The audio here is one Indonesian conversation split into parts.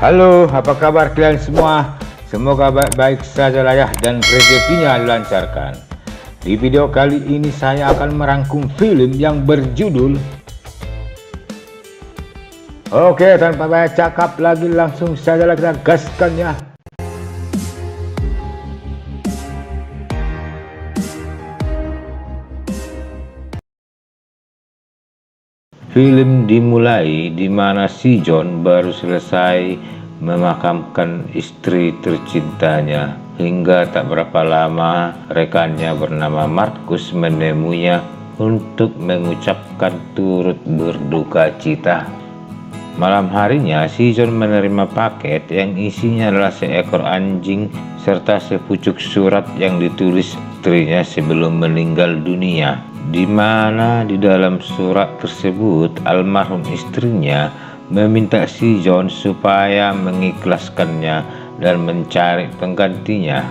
Halo, apa kabar kalian semua? Semoga baik-baik saja lah ya dan rezekinya dilancarkan. Di video kali ini saya akan merangkum film yang berjudul Oke, tanpa banyak cakap lagi langsung saja kita gaskan ya. Film dimulai di mana si John baru selesai memakamkan istri tercintanya. Hingga tak berapa lama rekannya bernama Markus menemuinya untuk mengucapkan turut berduka cita. Malam harinya si John menerima paket yang isinya adalah seekor anjing serta sepucuk surat yang ditulis istrinya sebelum meninggal dunia, di mana di dalam surat tersebut almarhum istrinya meminta si John supaya mengikhlaskannya dan mencari penggantinya.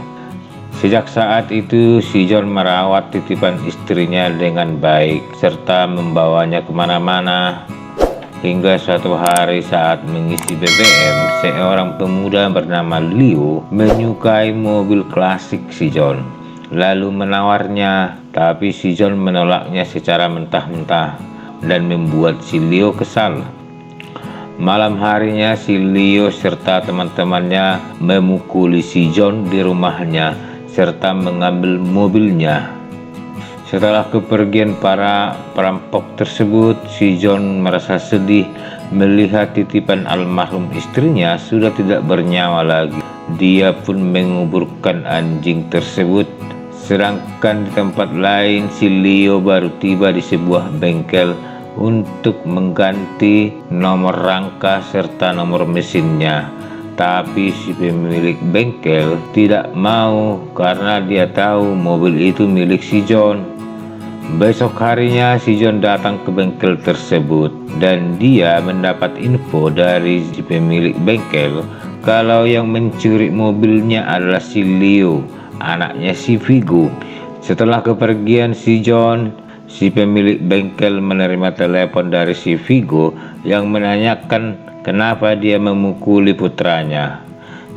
Sejak saat itu si John merawat titipan istrinya dengan baik serta membawanya kemana-mana. Hingga suatu hari saat mengisi BBM, seorang pemuda bernama Leo menyukai mobil klasik si John, lalu menawarnya, tapi si John menolaknya secara mentah-mentah dan membuat si Leo kesal. Malam harinya si Leo serta teman-temannya memukuli si John di rumahnya serta mengambil mobilnya. Setelah kepergian para perampok tersebut, si John merasa sedih melihat titipan almarhum istrinya sudah tidak bernyawa lagi. Dia pun menguburkan anjing tersebut. Sedangkan di tempat lain, si Leo baru tiba di sebuah bengkel untuk mengganti nomor rangka serta nomor mesinnya. Tapi si pemilik bengkel tidak mau karena dia tahu mobil itu milik si John. Besok harinya si John datang ke bengkel tersebut dan dia mendapat info dari si pemilik bengkel kalau yang mencuri mobilnya adalah si Leo, anaknya si Vigo. Setelah kepergian si John, si pemilik bengkel menerima telepon dari si Vigo yang menanyakan kenapa dia memukuli putranya.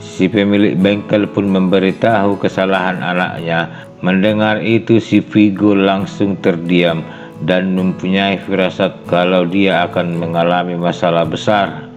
Si pemilik bengkel pun memberitahu kesalahan anaknya. Mendengar itu si Vigo langsung terdiam dan mempunyai firasat kalau dia akan mengalami masalah besar.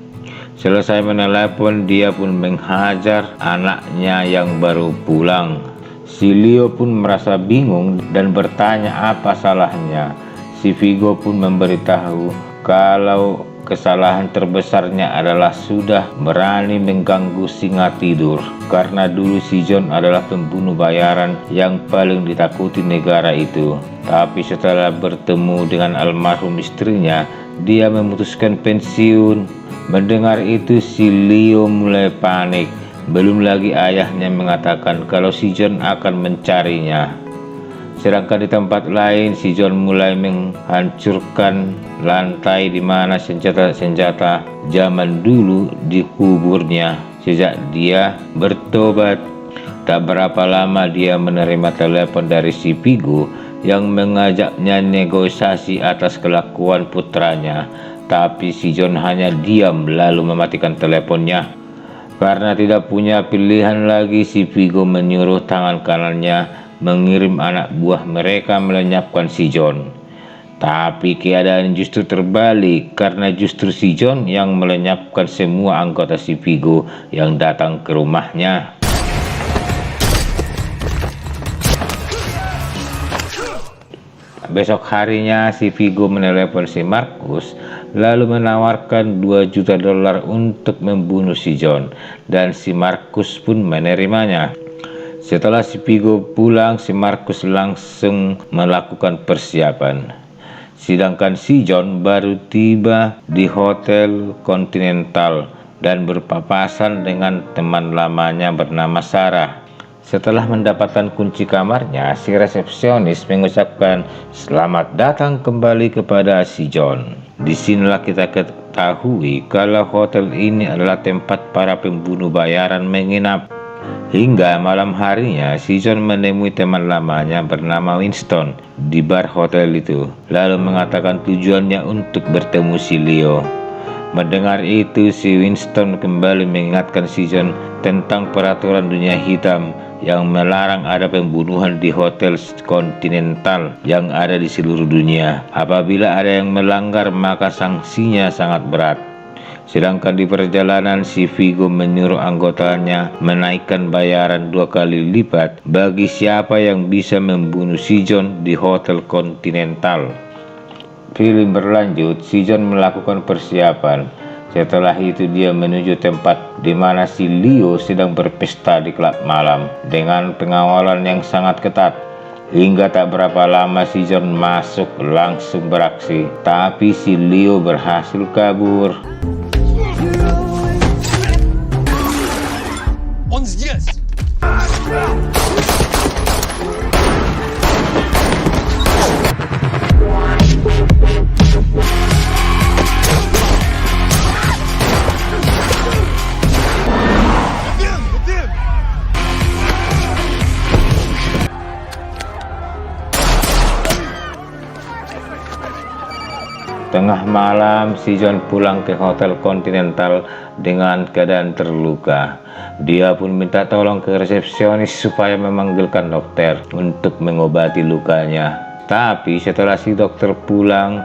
Selesai menelepon, dia pun menghajar anaknya yang baru pulang. Si Leo pun merasa bingung dan bertanya apa salahnya. Si Vigo pun memberitahu kalau kesalahan terbesarnya adalah sudah berani mengganggu singa tidur, karena dulu si John adalah pembunuh bayaran yang paling ditakuti negara itu. Tapi setelah bertemu dengan almarhum istrinya, dia memutuskan pensiun. Mendengar itu si Leo mulai panik. Belum lagi ayahnya mengatakan kalau si John akan mencarinya. Sedangkan di tempat lain, si John mulai menghancurkan lantai di mana senjata-senjata zaman dulu dikuburnya. Sejak dia bertobat, tak berapa lama dia menerima telepon dari si Vigo yang mengajaknya negosiasi atas kelakuan putranya. Tapi si John hanya diam lalu mematikan teleponnya. Karena tidak punya pilihan lagi, si Vigo menyuruh tangan kanannya mengirim anak buah mereka melenyapkan si John. Tapi keadaan justru terbalik karena justru si John yang melenyapkan semua anggota si Vigo yang datang ke rumahnya. Besok harinya si Vigo menelepon si Markus lalu menawarkan $2 juta untuk membunuh si John, dan si Markus pun menerimanya. Setelah si Vigo pulang, si Markus langsung melakukan persiapan. Sedangkan si John baru tiba di Hotel Continental dan berpapasan dengan teman lamanya bernama Sarah. Setelah mendapatkan kunci kamarnya, si resepsionis mengucapkan selamat datang kembali kepada si John. Disinilah kita ketahui kalau hotel ini adalah tempat para pembunuh bayaran menginap. Hingga malam harinya si John menemui teman lamanya bernama Winston di bar hotel itu, lalu mengatakan tujuannya untuk bertemu si Leo. Mendengar itu, si Winston kembali mengingatkan si John tentang peraturan dunia hitam yang melarang ada pembunuhan di hotel kontinental yang ada di seluruh dunia. Apabila ada yang melanggar, maka sanksinya sangat berat. Sedangkan di perjalanan, si Vigo menyuruh anggotanya menaikkan bayaran 2 kali lipat bagi siapa yang bisa membunuh si John di hotel kontinental. Film berlanjut, si John melakukan persiapan. Setelah itu dia menuju tempat di mana si Leo sedang berpesta di klub malam dengan pengawalan yang sangat ketat. Hingga tak berapa lama si John masuk langsung beraksi, tapi si Leo berhasil kabur. Он здесь! Tengah malam, si John pulang ke hotel kontinental dengan keadaan terluka. Dia pun minta tolong ke resepsionis supaya memanggilkan dokter untuk mengobati lukanya. Tapi setelah si dokter pulang,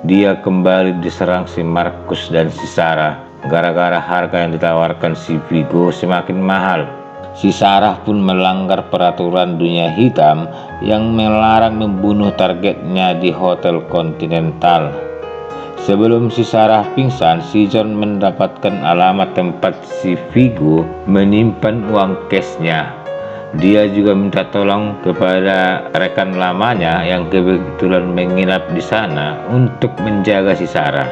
dia kembali diserang si Marcus dan si Sarah gara-gara harga yang ditawarkan si Vigo semakin mahal. Si Sarah pun melanggar peraturan dunia hitam yang melarang membunuh targetnya di hotel kontinental. Sebelum si Sarah pingsan, si John mendapatkan alamat tempat si Vigo menyimpan uang cashnya. Dia juga minta tolong kepada rekan lamanya yang kebetulan menginap di sana untuk menjaga si Sarah.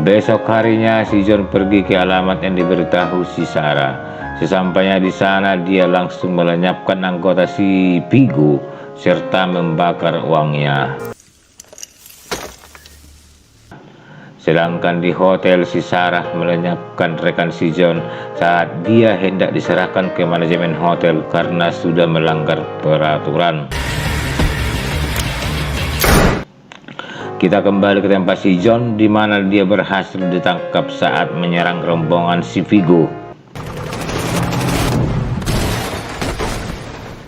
Besok harinya, si John pergi ke alamat yang diberitahu si Sarah. Sesampainya di sana, dia langsung melenyapkan anggota si Vigo serta membakar uangnya. Sedangkan di hotel, si Sarah melenyapkan rekan si John saat dia hendak diserahkan ke manajemen hotel karena sudah melanggar peraturan. Kita kembali ke tempat si John di mana dia berhasil ditangkap saat menyerang rombongan si Vigo.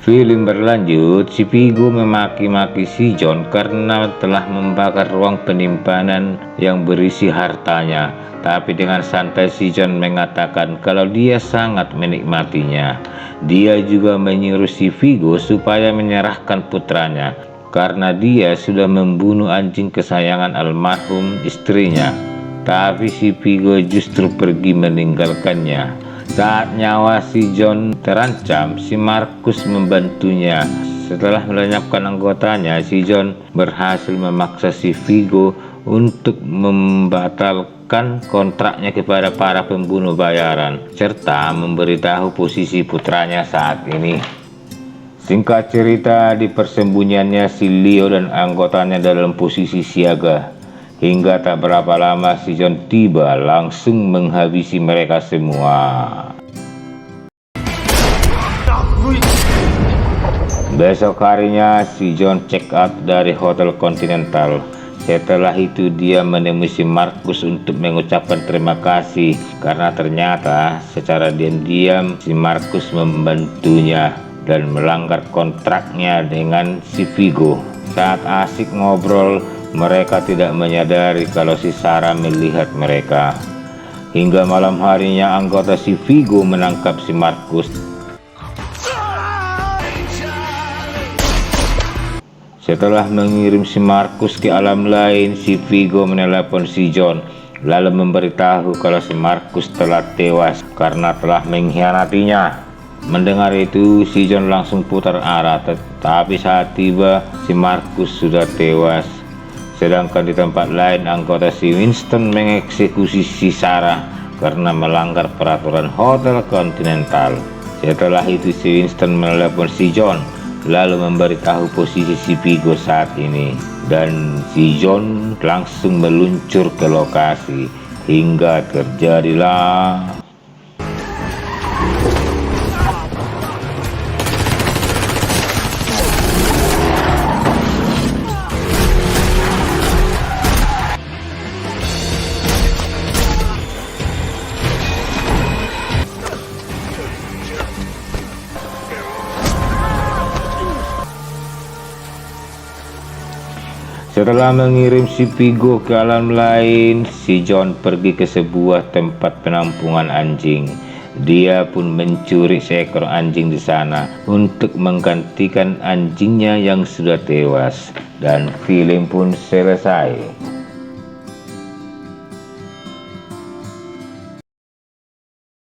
Film berlanjut, si Vigo memaki-maki si John karena telah membakar ruang penyimpanan yang berisi hartanya. Tapi dengan santai si John mengatakan kalau dia sangat menikmatinya. Dia juga menyuruh si Vigo supaya menyerahkan putranya karena dia sudah membunuh anjing kesayangan almarhum istrinya. Tapi si Vigo justru pergi meninggalkannya. Saat nyawa si John terancam, si Marcus membantunya. Setelah melenyapkan anggotanya, si John berhasil memaksa si Vigo untuk membatalkan kontraknya kepada para pembunuh bayaran, serta memberitahu posisi putranya saat ini. Singkat cerita, di persembunyiannya si Leo dan anggotanya dalam posisi siaga. Hingga tak berapa lama si John tiba langsung menghabisi mereka semua. Besok harinya si John check out dari hotel Continental. Setelah itu dia menemui si Marcus untuk mengucapkan terima kasih karena ternyata secara diam-diam si Marcus membantunya dan melanggar kontraknya dengan si Vigo. Saat asik ngobrol, mereka tidak menyadari kalau si Sarah melihat mereka. Hingga malam harinya anggota si Vigo menangkap si Marcus. Setelah mengirim si Marcus ke alam lain, si Vigo menelepon si John lalu memberitahu kalau si Marcus telah tewas karena telah mengkhianatinya. Mendengar itu, si John langsung putar arah, tetapi saat tiba si Marcus sudah tewas. Sedangkan di tempat lain, anggota si Winston mengeksekusi si Sarah karena melanggar peraturan hotel Continental. Setelah itu si Winston menelepon si John lalu memberitahu posisi si Vigo saat ini, dan si John langsung meluncur ke lokasi hingga terjadilah Setelah mengirim si Vigo ke alam lain, si John pergi ke sebuah tempat penampungan anjing. Dia pun mencuri seekor anjing di sana untuk menggantikan anjingnya yang sudah tewas. Dan film pun selesai.